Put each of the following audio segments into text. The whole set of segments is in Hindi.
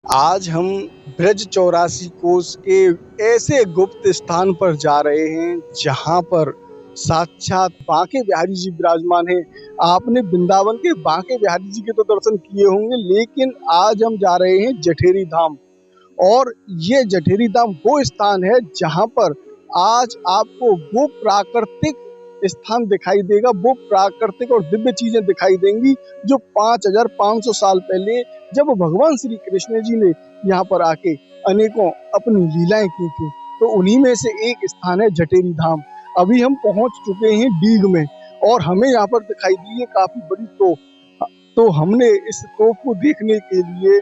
आज हम ब्रज 84 कोस के ऐसे गुप्त स्थान पर जा रहे हैं जहां पर साक्षात बांके बिहारी जी विराजमान हैं। आपने वृंदावन के बांके बिहारी जी के तो दर्शन किए होंगे, लेकिन आज हम जा रहे हैं जठेरी धाम। और ये जठेरी धाम वो स्थान है जहां पर आज आपको वो प्राकृतिक स्थान दिखाई देगा, वो प्राकृतिक और दिव्य चीजें दिखाई देंगी जो 5500 साल पहले जब भगवान श्री कृष्ण जी ने यहाँ पर आके अनेकों अपनी लीलाएं की थी। तो उन्हीं में से एक स्थान है जठेरी धाम। अभी हम पहुंच चुके हैं डीग में और हमें यहाँ पर दिखाई दी है काफी बड़ी तोप। तो हमने इस तोप को देखने के लिए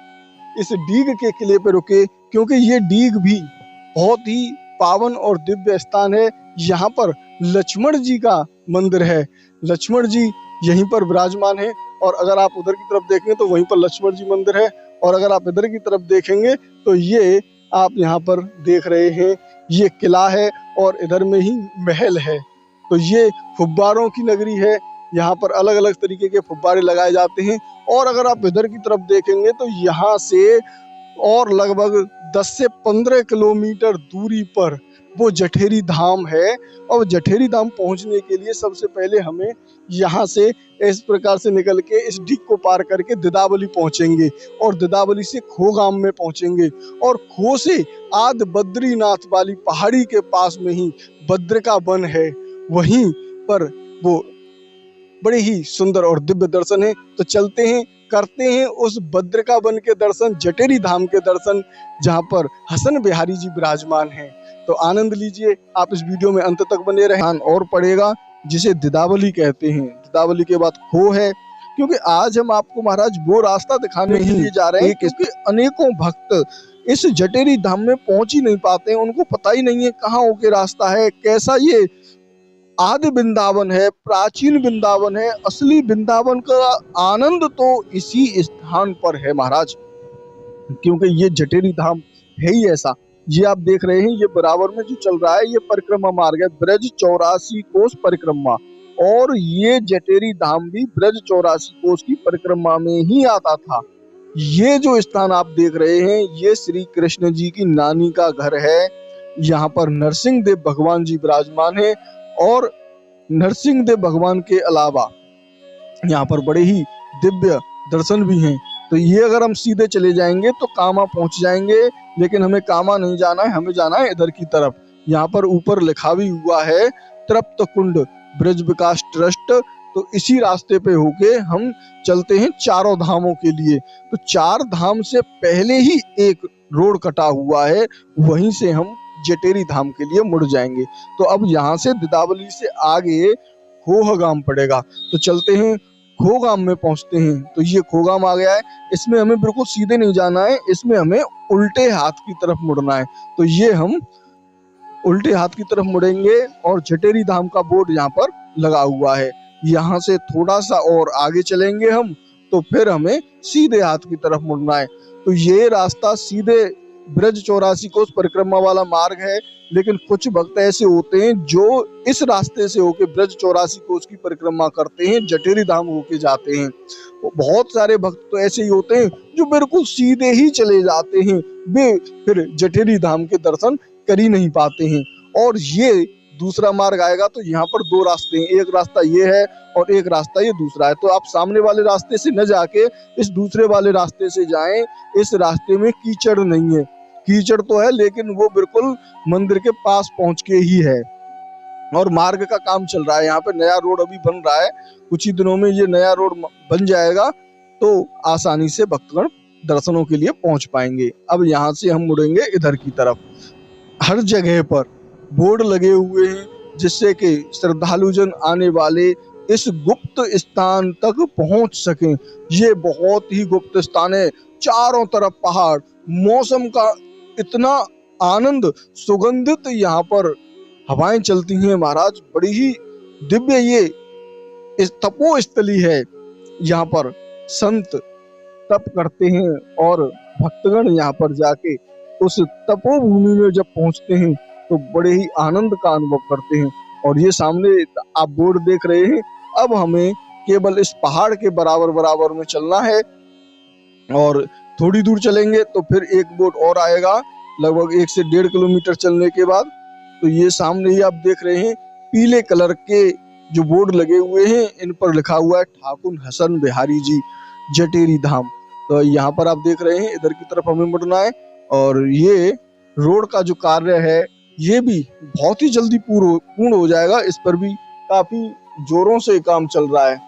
इस डीग के किले पे रुके, क्योंकि ये डीग भी बहुत ही पावन और दिव्य स्थान है। यहाँ पर लक्ष्मण जी का मंदिर है। लक्ष्मण जी यहीं पर विराजमान है और अगर आप उधर की तरफ देखेंगे तो वहीं पर लक्ष्मण जी मंदिर है, और अगर आप इधर की तरफ देखेंगे तो ये आप यहाँ पर देख रहे हैं ये किला है और इधर में ही महल है। तो ये फुब्बारों की नगरी है। यहाँ पर अलग अलग तरीके के फुब्बारे लगाए जाते हैं। और अगर आप इधर की तरफ देखेंगे तो यहाँ से और लगभग 10 से 15 किलोमीटर दूरी पर वो जठेरी धाम है। और जठेरी धाम पहुंचने के लिए सबसे पहले हमें यहाँ से इस प्रकार से निकल के इस डीग को पार करके दिदावली पहुंचेंगे और दिदावली से खोगाम में पहुंचेंगे और खो से आद बद्रीनाथ वाली पहाड़ी के पास में ही बद्रिका वन है। वहीं पर वो बड़े ही सुंदर और दिव्य दर्शन है। तो चलते हैं, करते हैं उस भद्रिका वन के दर्शन, जठेरी धाम के दर्शन, जहां पर हसन बिहारी जी विराजमान हैं। तो आनंद लीजिए, आप इस वीडियो में अंत तक बने रहें। और पड़ेगा जिसे दिदावली कहते हैं। दिदावली के बाद खो है, क्योंकि आज हम आपको महाराज वो रास्ता दिखाने के लिए जा रहे हैं, क्योंकि अनेकों भक्त इस जठेरी धाम में पहुंच ही नहीं पाते हैं। उनको पता ही नहीं है कहाँ होके रास्ता है, कैसा ये आदि वृंदावन है, प्राचीन वृंदावन है। असली वृंदावन का आनंद तो इसी स्थान पर है महाराज, क्योंकि ये जठेरी धाम है ही ऐसा। ये आप देख रहे हैं, ये बराबर में जो चल रहा है ये परिक्रमा मार्ग है, ब्रज 84 कोस परिक्रमा। और ये जठेरी धाम भी ब्रज 84 कोस की परिक्रमा में ही आता था। ये जो स्थान आप देख रहे हैं ये श्री कृष्ण जी की नानी का घर है। यहाँ पर नरसिंह देव भगवान जी विराजमान है। और नरसिंह देव भगवान के अलावा यहाँ पर बड़े ही दिव्य दर्शन भी हैं। तो ये अगर हम सीधे चले जाएंगे तो कामा पहुंच जाएंगे, लेकिन हमें कामा नहीं जाना है, हमें जाना है इधर की तरफ। यहाँ पर ऊपर लिखा भी हुआ है तृप्त कुंड ब्रज विकास ट्रस्ट। तो इसी रास्ते पे होके हम चलते हैं चारों धामों के लिए। तो 4 धाम से पहले ही एक रोड कटा हुआ है, वहीं से हम जठेरी धाम के लिए मुड़ जाएंगे। तो अब यहाँ से दिदावली से आगे खोहगाम पड़ेगा। तो चलते हैं, खोगाम में पहुंचते हैं। तो ये खोगाम आ गया है। इसमें हमें बिल्कुल सीधे नहीं जाना है, इसमें हमें उल्टे हाथ की तरफ मुड़ना है। तो ये हम उल्टे हाथ की तरफ मुड़ेंगे और जठेरी धाम का बोर्ड यहाँ पर लगा हुआ है। यहाँ से थोड़ा सा और आगे चलेंगे हम, तो फिर हमें सीधे हाथ की तरफ मुड़ना है। तो ये रास्ता सीधे ब्रज 84 कोस परिक्रमा वाला मार्ग है। लेकिन कुछ भक्त ऐसे होते हैं जो इस रास्ते से होके ब्रज 84 कोस की परिक्रमा करते हैं, जठेरी धाम होके जाते हैं। बहुत सारे भक्त तो ऐसे ही होते हैं जो बिल्कुल सीधे ही चले जाते हैं, वे फिर जठेरी धाम के दर्शन कर ही नहीं पाते हैं। और ये दूसरा मार्ग आएगा तो यहाँ पर 2 रास्ते हैं, एक रास्ता ये है और एक रास्ता ये दूसरा है। तो आप सामने वाले रास्ते से न जाके इस दूसरे वाले रास्ते से जाएं। इस रास्ते में कीचड़ नहीं है, कीचड़ तो है लेकिन वो बिल्कुल मंदिर के पास पहुंच के ही है। और मार्ग का काम चल रहा है, यहाँ पे नया रोड अभी बन रहा है। कुछ ही दिनों में ये नया रोड बन जाएगा तो आसानी से भक्तगण दर्शनों के लिए पहुंच पाएंगे। अब यहाँ से हम मुड़ेंगे इधर की तरफ। हर जगह पर बोर्ड लगे हुए हैं जिससे कि श्रद्धालुजन आने वाले इस गुप्त स्थान तक पहुंच सकें। ये बहुत ही गुप्त स्थान है, चारों तरफ पहाड़, मौसम का इतना आनंद, सुगंधित यहाँ पर हवाएं चलती हैं महाराज, बड़ी ही दिव्य ये इस तपोस्थली है। यहाँ पर संत तप करते हैं और भक्तगण यहाँ पर जाके उस तपोभूमि में जब पहुंचते हैं तो बड़े ही आनंद का अनुभव करते हैं। और ये सामने आप बोर्ड देख रहे हैं, अब हमें केवल इस पहाड़ के बराबर बराबर में चलना है और थोड़ी दूर चलेंगे तो फिर एक बोर्ड और आएगा, लगभग 1 से 1.5 किलोमीटर चलने के बाद। तो ये सामने ही आप देख रहे हैं पीले कलर के जो बोर्ड लगे हुए हैं, इन पर लिखा हुआ है ठाकुर हसन बिहारी जी जटेरी धाम। तो यहाँ पर आप देख रहे हैं इधर की तरफ हमें मुड़ना है, और ये रोड का जो कार्य है ये भी बहुत ही जल्दी पूर्ण हो जाएगा। इस पर भी काफी जोरों से काम चल रहा है।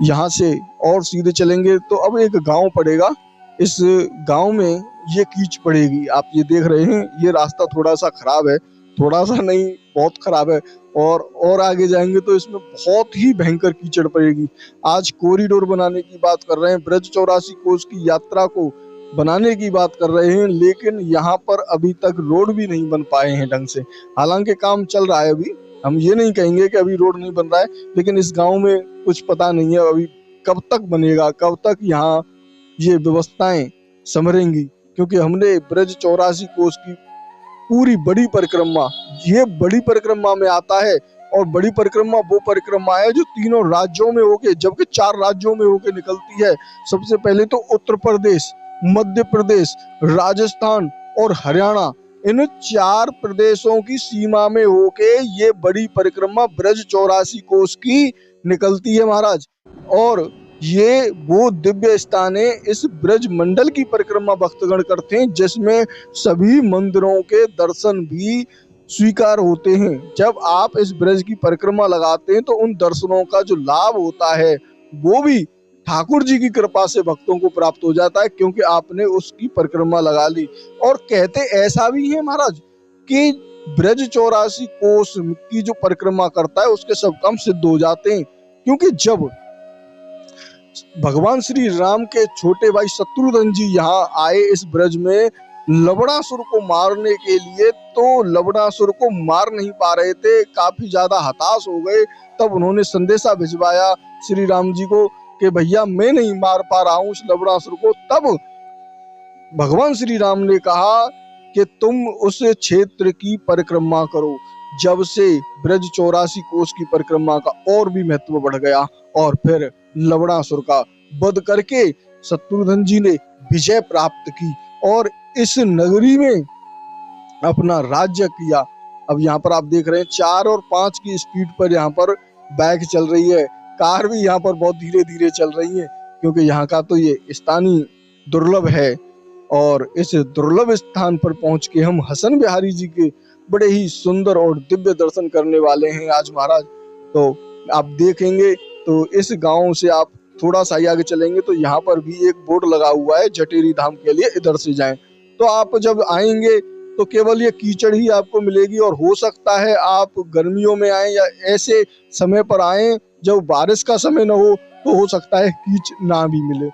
यहाँ से और सीधे चलेंगे तो अब एक गांव पड़ेगा। इस गांव में ये कीच पड़ेगी। आप ये देख रहे हैं ये रास्ता थोड़ा सा खराब है, थोड़ा सा नहीं बहुत खराब है, और आगे जाएंगे तो इसमें बहुत ही भयंकर कीचड़ पड़ेगी। आज कॉरिडोर बनाने की बात कर रहे हैं, ब्रज 84 कोस की यात्रा को बनाने की बात कर रहे हैं, लेकिन यहाँ पर अभी तक रोड भी नहीं बन पाए हैं ढंग से। हालांकि काम चल रहा है अभी, हम ये नहीं कहेंगे कि अभी रोड नहीं बन रहा है, लेकिन इस गांव में कुछ पता नहीं है अभी कब तक बनेगा, कब तक यहाँ ये व्यवस्थाएं संभरेंगी। क्योंकि हमने ब्रज 84 कोस की पूरी बड़ी परिक्रमा, ये बड़ी परिक्रमा में आता है, और बड़ी परिक्रमा वो परिक्रमा है जो तीनों राज्यों में होके, जबकि 4 राज्यों में होके निकलती है। सबसे पहले तो उत्तर प्रदेश, मध्य प्रदेश, राजस्थान और हरियाणा, इन 4 प्रदेशों की सीमा में होके ये बड़ी परिक्रमा ब्रज 84 कोस की निकलती है महाराज। और ये वो दिव्य स्थान है, इस ब्रज मंडल की परिक्रमा भक्तगण करते हैं, जिसमें सभी मंदिरों के दर्शन भी स्वीकार होते हैं। जब आप इस ब्रज की परिक्रमा लगाते हैं तो उन दर्शनों का जो लाभ होता है वो भी ठाकुर जी की कृपा से भक्तों को प्राप्त हो जाता है, क्योंकि आपने उसकी परिक्रमा लगा ली। और कहते ऐसा भी है महाराज कि ब्रज 84 कोस की जो परिक्रमा करता है उसके सब काम सिद्ध हो जाते हैं। क्योंकि जब भगवान श्री राम के छोटे भाई शत्रुघ्न जी यहाँ आए इस ब्रज में लवणासुर को मारने के लिए, तो लवणासुर को मार नहीं पा रहे थे, काफी ज्यादा हताश हो गए। तब उन्होंने संदेशा भिजवाया श्री राम जी को कि भैया मैं नहीं मार पा रहा हूँ उस लवणासुर को। तब भगवान श्री राम ने कहा कि तुम उस क्षेत्र की परिक्रमा करो। जब से ब्रज 84 कोस की परिक्रमा का और भी महत्व बढ़ गया, और फिर लवणासुर का वध करके शत्रुघ्न जी ने विजय प्राप्त की और इस नगरी में अपना राज्य किया। अब यहाँ पर आप देख रहे हैं 4 और 5 की स्पीड पर यहाँ पर बाइक चल रही है, कार भी यहाँ पर बहुत धीरे धीरे चल रही है, क्योंकि यहाँ का तो ये स्थानीय दुर्लभ है। और इस दुर्लभ स्थान पर पहुंच के हम हसन बिहारी जी के बड़े ही सुंदर और दिव्य दर्शन करने वाले हैं आज महाराज। तो आप देखेंगे तो इस गांव से आप थोड़ा सा आगे चलेंगे तो यहाँ पर भी एक बोर्ड लगा हुआ है जटेरी धाम के लिए, इधर से जाएं। तो आप जब आएंगे तो केवल ये कीचड़ ही आपको मिलेगी, और हो सकता है आप गर्मियों में आए या ऐसे समय पर आए जब बारिश का समय न हो, तो हो सकता है कीचड़ ना भी मिले।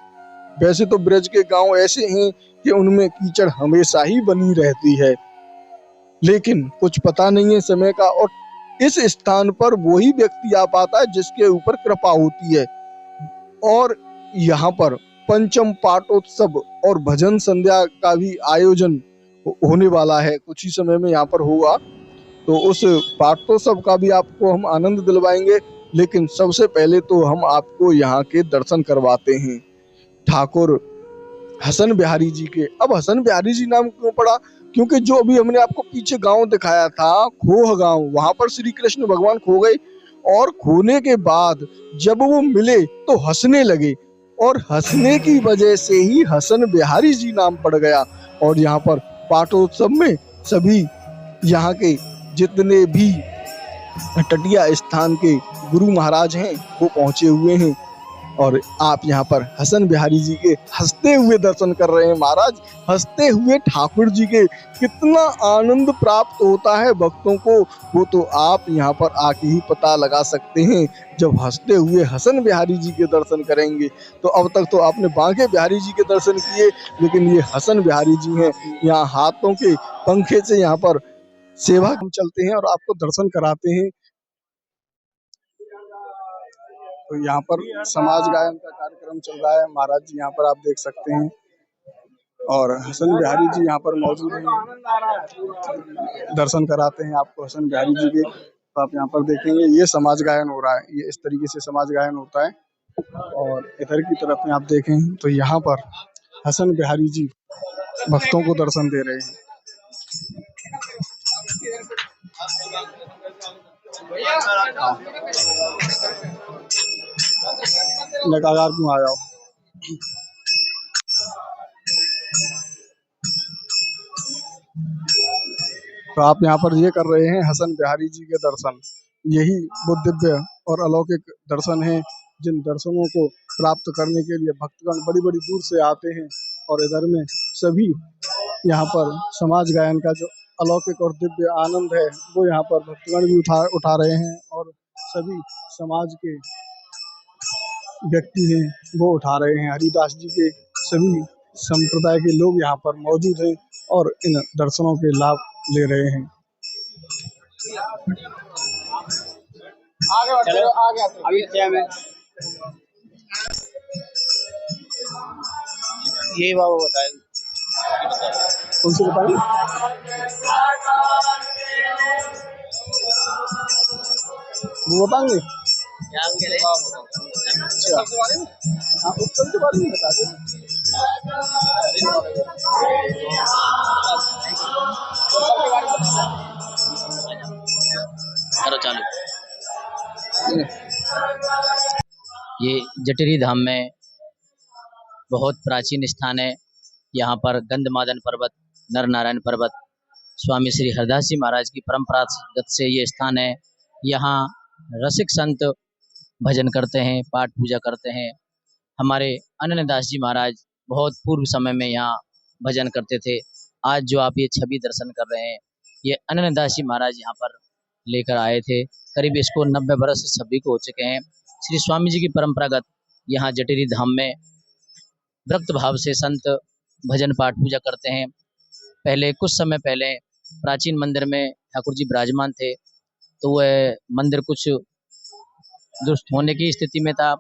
वैसे तो ब्रज के गांव ऐसे हैं कि उनमें कीचड़ हमेशा ही बनी रहती है, लेकिन कुछ पता नहीं है समय का। और इस स्थान पर वही व्यक्ति आ पाता है जिसके ऊपर कृपा होती है। और यहाँ पर पंचम पाठोत्सव और भजन संध्या का भी आयोजन होने वाला है, कुछ ही समय में यहाँ पर होगा। तो उस पाठोत्सव का भी आपको हम आनंद दिलवाएंगे, लेकिन सबसे पहले तो हम आपको यहाँ के दर्शन करवाते हैं ठाकुर हसन बिहारी जी के। अब हसन बिहारी जी नाम क्यों पड़ा? क्योंकि जो अभी हमने आपको पीछे गांव दिखाया था खोह गांव, वहां पर श्री कृष्ण भगवान खो गए, और खोने के बाद जब वो मिले तो हंसने लगे, और हंसने की वजह से ही हसन बिहारी जी नाम पड़ गया। और यहाँ पर पाठोत्सव में सभी यहाँ के जितने भी टटिया स्थान के गुरु महाराज हैं वो पहुंचे हुए हैं, और आप यहाँ पर हसन बिहारी जी के हंसते हुए दर्शन कर रहे हैं महाराज। हंसते हुए ठाकुर जी के कितना आनंद प्राप्त होता है भक्तों को, वो तो आप यहाँ पर आके ही पता लगा सकते हैं जब हंसते हुए हसन बिहारी जी के दर्शन करेंगे। तो अब तक तो आपने बांके बिहारी जी के दर्शन किए, लेकिन ये हसन बिहारी जी हैं। यहाँ हाथों के पंखे से यहाँ पर सेवा हम चलते हैं और आपको दर्शन कराते हैं। तो यहाँ पर समाज गायन का कार्यक्रम चल रहा है महाराज जी, यहाँ पर आप देख सकते हैं, और हसन बिहारी जी यहाँ पर मौजूद हैं, दर्शन कराते हैं आपको हसन बिहारी जी के। तो आप यहाँ पर देखेंगे ये समाज गायन हो रहा है, ये इस तरीके से समाज गायन होता है। और इधर की तरफ में आप देखें तो यहाँ पर हसन बिहारी जी भक्तों को दर्शन दे रहे हैं। नकागार क्यों आ जाओ। तो आप यहाँ पर ये कर रहे हैं हसन बिहारी जी के दर्शन। यही वो दिव्य और अलौकिक दर्शन हैं जिन दर्शनों को प्राप्त करने के लिए भक्तगण बड़ी बड़ी दूर से आते हैं। और इधर में सभी यहाँ पर समाज गायन का जो अलौकिक और दिव्य आनंद है वो यहाँ पर भक्तगण भी उठा रहे हैं। और सभी समाज के व्यक्ति हैं वो उठा रहे हैं। हरिदास जी के सभी संप्रदाय के लोग यहाँ पर मौजूद हैं और इन दर्शनों के लाभ ले रहे हैं। आगे अभी ये बाबू बताए कौन सी बताइए। वो बताएंगे अच्छा हाँ उत्सव के बारे में बता दें। करो चालू। ये जटेरी धाम में बहुत प्राचीन स्थान है। यहाँ पर गंधमादन पर्वत, नर नारायण पर्वत, स्वामी श्री हरदास जी महाराज की परंपरागत से ये स्थान है। यहाँ रसिक संत भजन करते हैं, पाठ पूजा करते हैं। हमारे अनन्यदास जी महाराज बहुत पूर्व समय में यहाँ भजन करते थे। आज जो आप ये छवि दर्शन कर रहे हैं ये अनन्यदास जी महाराज यहाँ पर लेकर आए थे। करीब इसको 90 वर्ष इस छवि को हो चुके हैं। श्री स्वामी जी की परंपरागत यहाँ जटेरी धाम में भक्त भाव से संत भजन पाठ पूजा करते हैं। पहले कुछ समय पहले प्राचीन मंदिर में ठाकुर जी विराजमान थे तो वह मंदिर कुछ दुरुस्त होने की स्थिति में था।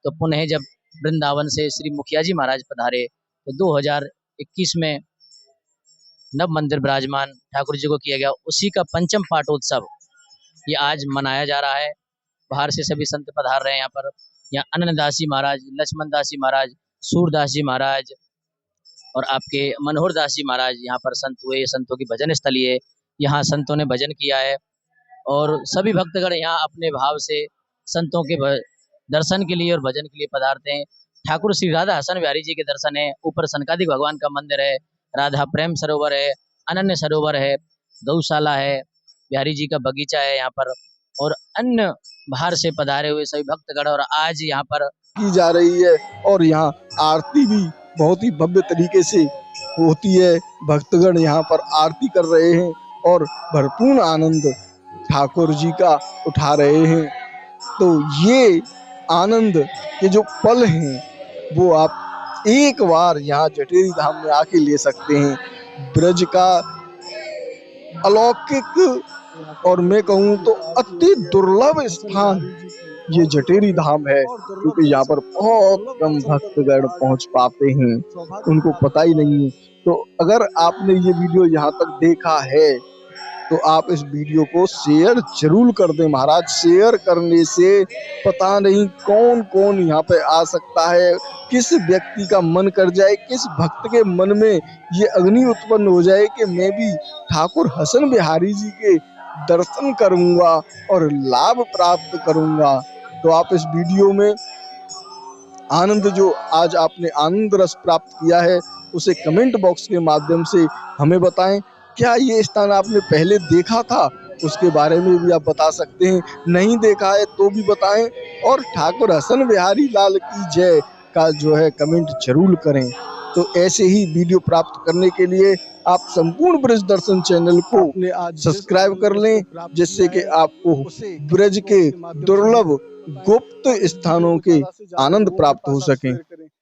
तो पुनः जब वृंदावन से श्री मुखिया जी महाराज पधारे तो 2021 में नव मंदिर विराजमान ठाकुर जी को किया गया। उसी का पंचम पाठोत्सव ये आज मनाया जा रहा है। बाहर से सभी संत पधार रहे हैं यहाँ पर। यहाँ अनन्यदास जी महाराज, लक्ष्मण दास जी महाराज, सूरदास जी महाराज और आपके मनोहर दास जी महाराज यहाँ पर संत हुए। ये संतों की भजन स्थली है। यहाँ संतों ने भजन किया है और सभी भक्तगण यहाँ अपने भाव से संतों के दर्शन के लिए और भजन के लिए पधारते हैं। ठाकुर श्री राधा हसन बिहारी जी के दर्शन है। ऊपर सनकादिक भगवान का मंदिर है, राधा प्रेम सरोवर है, अनन्य सरोवर है, गौशाला है, बिहारी जी का बगीचा है यहाँ पर और अन्य बाहर से पधारे हुए सभी भक्तगण। और आज यहाँ पर की जा रही है और यहाँ आरती भी बहुत ही भव्य तरीके से होती है। भक्तगण यहाँ पर आरती कर रहे हैं और भरपूर आनंद ठाकुर जी का उठा रहे हैं। तो ये आनंद के जो पल हैं वो आप एक बार यहाँ जटेरी धाम में आके ले सकते हैं। ब्रज का अलौकिक और मैं कहूँ तो अति दुर्लभ स्थान ये जटेरी धाम है क्योंकि यहाँ पर बहुत कम भक्तगण पहुँच पाते हैं, उनको पता ही नहीं है। तो अगर आपने ये वीडियो यहाँ तक देखा है तो आप इस वीडियो को शेयर जरूर कर दें महाराज। शेयर करने से पता नहीं कौन कौन यहाँ पे आ सकता है, किस व्यक्ति का मन कर जाए, किस भक्त के मन में ये अग्नि उत्पन्न हो जाए कि मैं भी ठाकुर हसन बिहारी जी के दर्शन करूंगा और लाभ प्राप्त करूंगा। तो आप इस वीडियो में आनंद जो आज आपने आनंद रस प्राप्त किया है उसे कमेंट बॉक्स के माध्यम से हमें बताएं। क्या ये स्थान आपने पहले देखा था, उसके बारे में भी आप बता सकते हैं। नहीं देखा है तो भी बताएं और ठाकुर हसन बिहारी लाल की जय का जो है कमेंट जरूर करें। तो ऐसे ही वीडियो प्राप्त करने के लिए आप संपूर्ण ब्रज दर्शन चैनल को आज सब्सक्राइब कर लें जिससे कि आपको ब्रज के दुर्लभ गुप्त स्थानों के आनंद प्राप्त हो सके।